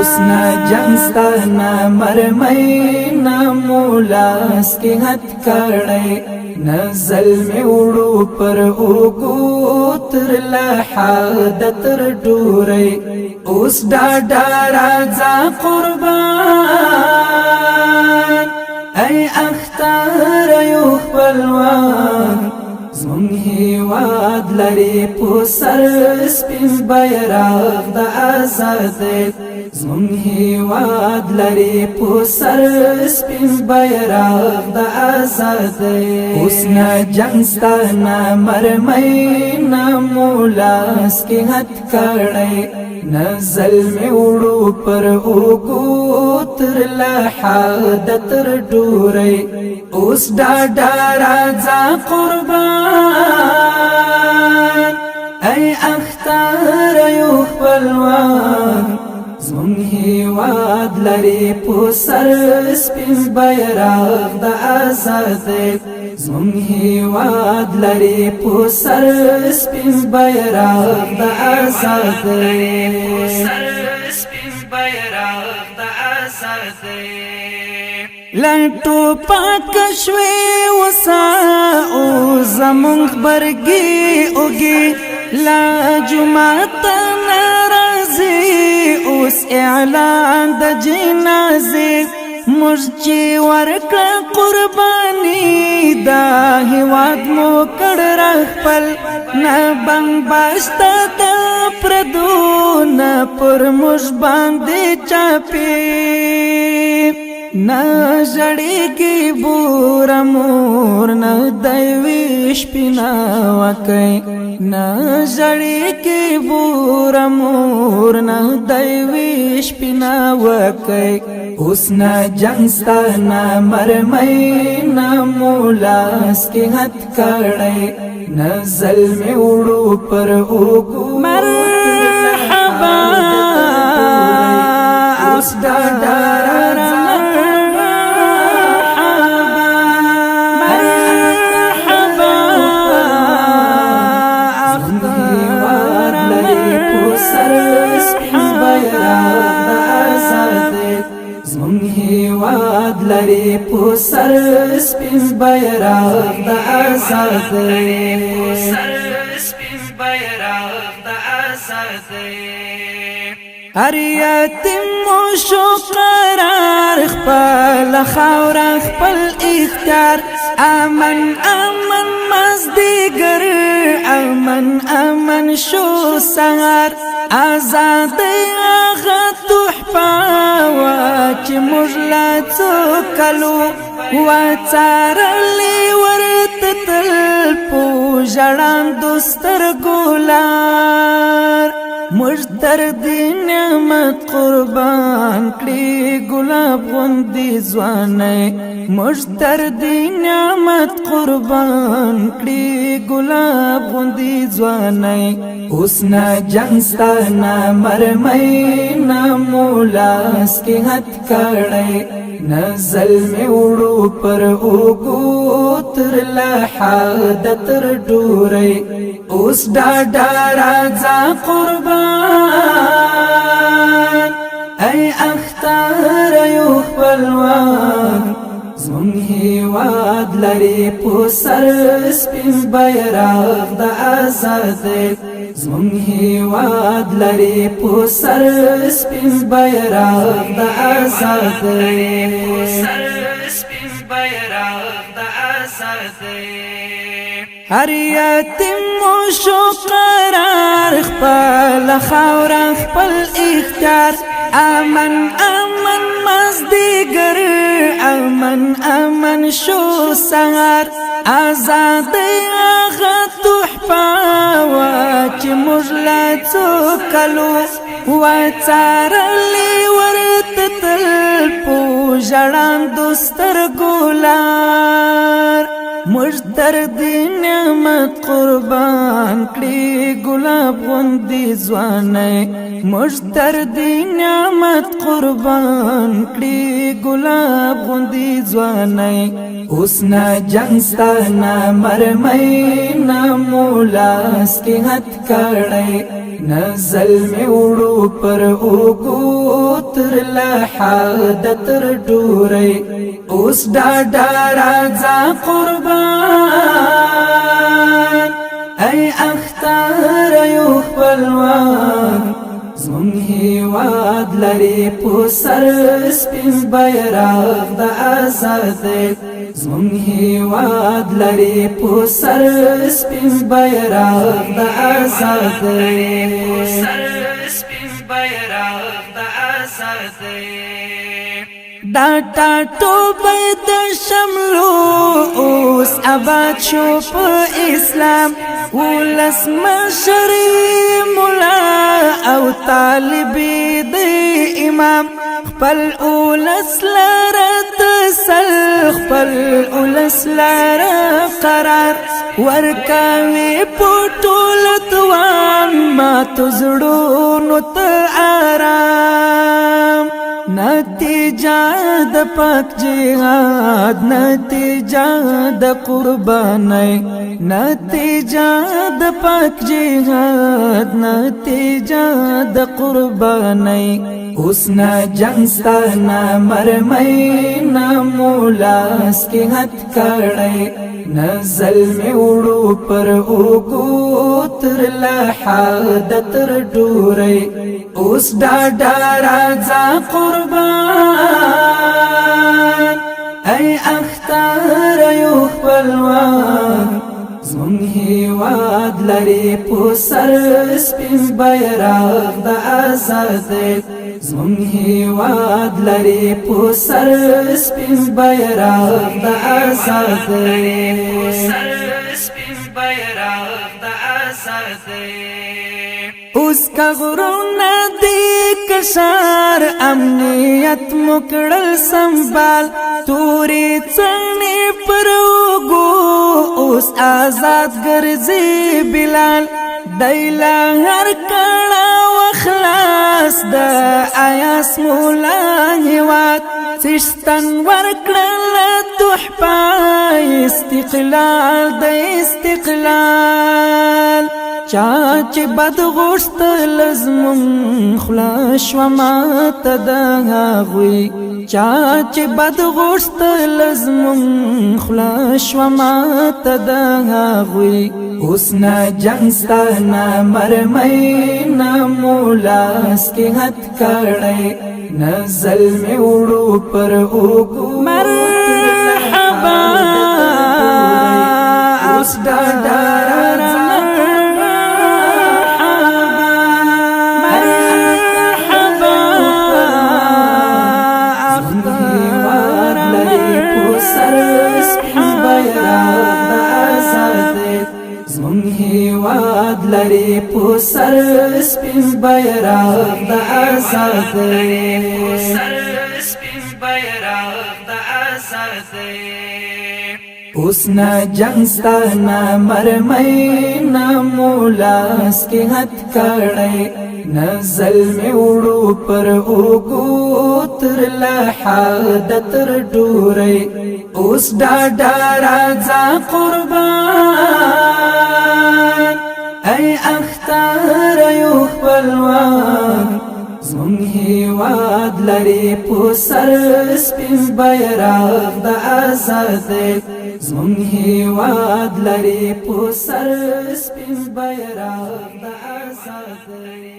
उसना जंस्ता ना मरमई ना मोलास के हथ कड़े नजल में उड़ो पर उगूतर लहादतर डूरे उस डाडा राजा कुर्बान ऐ अख्तार युख पलवान زمون هیواد لري پوسر سپین بیرغ د آزادۍ زمون هیواد لري پوسر سپین بیرغ د آزادۍ اوس نه جنګ ستا نه مرمۍ نه مولاس کې هت کړی نزل میں اڑو پر اوگو تر لحاد تر ڈوری اس ڈاڈا راجا قربان اے اختار یوخ پلوان زمون هیواد لري پوسر سپین بیرغ د آزادۍ زمون هیواد لري پوسر سپین بیرغ د آزادۍ لنٹو پاک شوی وسا او زمون خبرگی اوگی لا جمعت نرازی اوس اعلان د جنازی مرچی ورکا قربانی دا هیواد مو کڑ رخپل نا بنگ باشتا دا پردو نا پر مش باندے چاپی نا جڑی کی بورا مور نا دیویش پینا وکی نا جڑی کی بورا مور نا دیویش پینا وکی اس نا جنگ ستا نا مرمئی نا مولاس کی ہت کڑی نزل میں اڑو پر اوگو مرحبا اس ڈاڈا هیواد لري پوسر سپین بیرغ د آزادۍ هر یتیم مو شو قرار خپل خاور خپل اختیار امن امن مزدیگر امن امن شو سهار آزادۍ هغه تحفه چې موږ لا څو کلو وڅارلې ورته تل په ژړاندو سترګو لار موږ تر دې نعمت قربان کړي ګلاب غوندې ځوانۍ موږ تر دې نعمت قربان کړي ګلاب غوندې ځوانۍ اوس نه جنګ ستا نه مرمۍ نه مولاس کې هت کړی نزل میں اڑو پر اوگو تر لحاد تر ڈوری اس ڈاڈا راجا قربان اے اختار یوخ پلوان زمون هیواد لري پوسر سپین بیرغ د آزادۍ زمون هیواد لري پوسر سپین بیرغ د آزادۍ هر یتیم مو شو قرار خپل خاور خپل اختیار امن امن مزدیگر امن امن شو سهار آزادۍ هغه تحفه چې موږ لا څو کلو وڅارلې ورته تل په ژړاندو سترګو لار موږ تر دې نعمت قربان کړي ګلاب غوندې ځوانۍ موږ تر دې نعمت قربان کړي ګلاب غوندې ځوانۍ اوس نه جنګ ستا نه مرمۍ نه مولاس کې هت کړی نزل میں اڑو پر اوگو تر لحد تر ډورۍ اوس ډاډه راځه قربان ای اختر یو خپلوان زمون هیواد لري په سر سپین بیرغ د آزادۍ زمون هیواد لري په سر سپین بیرغ د آزادۍ دا ټاټوبی د شملو اوس آباد شو په اسلام ولس مشري مولا او طالبي د امام خپل اولس لره تسل خپل اولس لره قرار ورکاوي په ټول توان ما تزړونو ته آرام نتیجه د پاک جهاد نتیجه د قربانۍ نتیجه د پاک جهاد نتیجه د قربانۍ اوس نه جنگ ستا نه مرمۍ نه مولاس کې هت کړی نه ظلمې وړو پر اوږو تر لحد تر ډورۍ اوس ډاډه راځه قربان ای اختر یو خپلوان زمون هیواد لري په سر سپین بیرغ د آزادۍ زمون هیواد لري په سر سپین بیرغ د آزادۍ اوس کا غرونه دی کشار امنیت مکړل سنبال تورې څنې پر وګو اوس آزاد ګرځي بلال دیلا هر کړه وخلاص د آیاس مولا هیواد سشتن ورکړل تحفه استقلال د استقلال چاچ بد غوشت لزمون خلاش ومات دا غوي چاچ بد غوشت لزمون خلاش ومات دا غوي اوسنا جنگ ستا نا مرمۍ نا مولاس کې هت کړی نا ظلمې وړو پر اوږو مرحبا اوس ډاډه لري په سر سپین بیرغ د آزادۍ اوس نه جنگ ستا نه مرمۍ نه مولاس کې هت کړی نه ظلمې وړو پر اوږو تر لحد تر ډورۍ اوس ډاډه راځه قربان ای اختر یو خپلوان زمون هیواد لري په سر سپین بیرغ د آزادۍ زمون هیواد لري په سر سپین بیرغ د آزادۍ